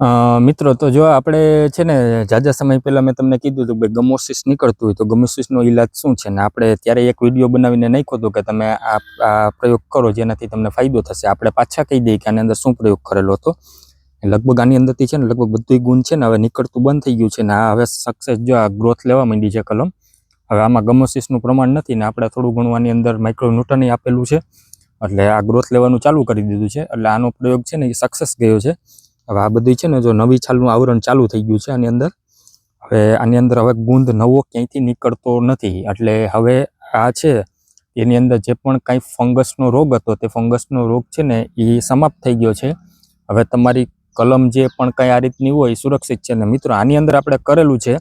મિત્રો તો જો આપણે છે ને જાજા સમય પહેલા મેં તમને કીધું હતું કે ગમોસિસ નીકળતું હોય તો ગમોસિસનો ઈલાજ શું છે ને આપણે ત્યારે એક વિડીયો બનાવીને નાખ્યો હતો કે તમે આ પ્રયોગ કરો જેનાથી તમને ફાયદો થશે. આપણે પાછા કહી દઈએ કે આની અંદર શું પ્રયોગ કરેલો હતો. લગભગ આની અંદરથી છે ને લગભગ બધું ગુણ છે ને હવે નીકળતું બંધ થઈ ગયું છે ને આ હવે સક્સેસ જો આ ગ્રોથ લેવા માંડી છે કલમ. હવે આમાં ગમોસિસનું પ્રમાણ નથી ને આપણે થોડું ઘણું આની અંદર માઇક્રોન્યુટન આપેલું છે એટલે આ ગ્રોથ લેવાનું ચાલુ કરી દીધું છે એટલે આનો પ્રયોગ છે ને એ સક્સેસ ગયો છે. હવે આ બધું છે ને જો નવી છાલનું આવરણ ચાલુ થઈ ગયું છે આની અંદર. હવે આની અંદર હવે ગુંદ નવો ક્યાંયથી નીકળતો નથી એટલે હવે આ છે એની અંદર જે પણ કાંઈ ફંગસનો રોગ હતો તે ફંગસનો રોગ છે ને એ સમાપ્ત થઈ ગયો છે. હવે તમારી કલમ જે પણ કાંઈ આ રીતની હોય એ સુરક્ષિત છે. ને મિત્રો આની અંદર આપણે કરેલું છે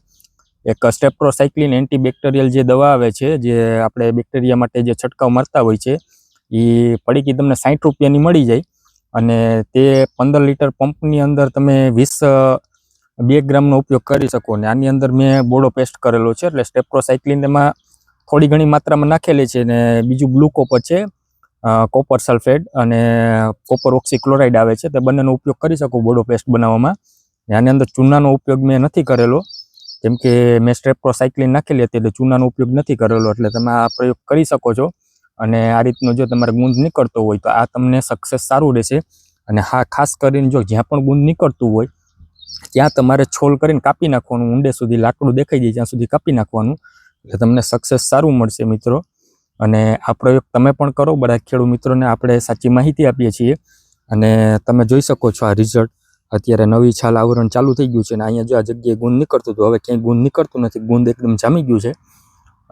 એક સ્ટેપ્રોસાયક્લિન એન્ટીબેક્ટેરિયલ જે દવા આવે છે જે આપણે બેક્ટેરિયા માટે જે છંટકાવ મારતા હોય છે એ પડીકી તમને 60 રૂપિયાની મળી જાય અને તે 15 લીટર પંપની અંદર તમે 2 ગ્રામનો ઉપયોગ કરી શકો. ને આની અંદર મેં બોડો પેસ્ટ કરેલો છે એટલે સ્ટેપ્રોસાયક્લિન એમાં થોડી ઘણી માત્રામાં નાખેલી છે ને બીજું બ્લુ કોપર છે, કોપર સલ્ફેટ અને કોપર ઓક્સીક્લોરાઇડ આવે છે તે બંનેનો ઉપયોગ કરી શકો બોડો પેસ્ટ બનાવવામાં. આની અંદર ચૂનાનો ઉપયોગ મેં નથી કરેલો કેમ કે મેં સ્ટેપ્રોસાયક્લિન નાખેલી હતી એટલે ચૂનાનો ઉપયોગ નથી કરેલો એટલે તમે આ પ્રયોગ કરી શકો છો. અને આ રીતનો જો તમારે ગુંદ નીકળતો હોય તો આ તમને સક્સેસ સારું રહેશે. અને હા, ખાસ કરીને જો જ્યાં પણ ગુંદ નીકળતું હોય ત્યાં તમારે છોલ કરીને કાપી નાખવાનું, ઊંડે સુધી લાકડું દેખાઈ જાય ત્યાં સુધી કાપી નાખવાનું એટલે તમને સક્સેસ સારું મળશે મિત્રો. અને આ પ્રયોગ તમે પણ કરો. બધા ખેડૂત મિત્રોને આપણે સાચી માહિતી આપીએ છીએ અને તમે જોઈ શકો છો આ રિઝલ્ટ. અત્યારે નવી છાલ આવરણ ચાલુ થઈ ગયું છે ને અહીંયા જો આ જગ્યાએ ગુંદ નીકળતું હતું હવે ક્યાંય ગુંદ નીકળતું નથી, ગુંદ એકદમ જામી ગયું છે.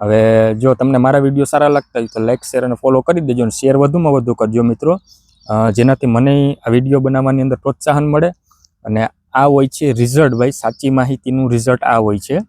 હવે જો તમને મારા વિડીયો સારા લાગતા હોય તો લાઈક, શેર અને ફોલો કરી દેજો અને શેર વધુમાં વધુ કરજો મિત્રો, જેનાથી મને આ વિડીયો બનાવવાની અંદર પ્રોત્સાહન મળે. અને આ હોય છે રિઝલ્ટ ભાઈ, સાચી માહિતીનું રિઝલ્ટ આ હોય છે.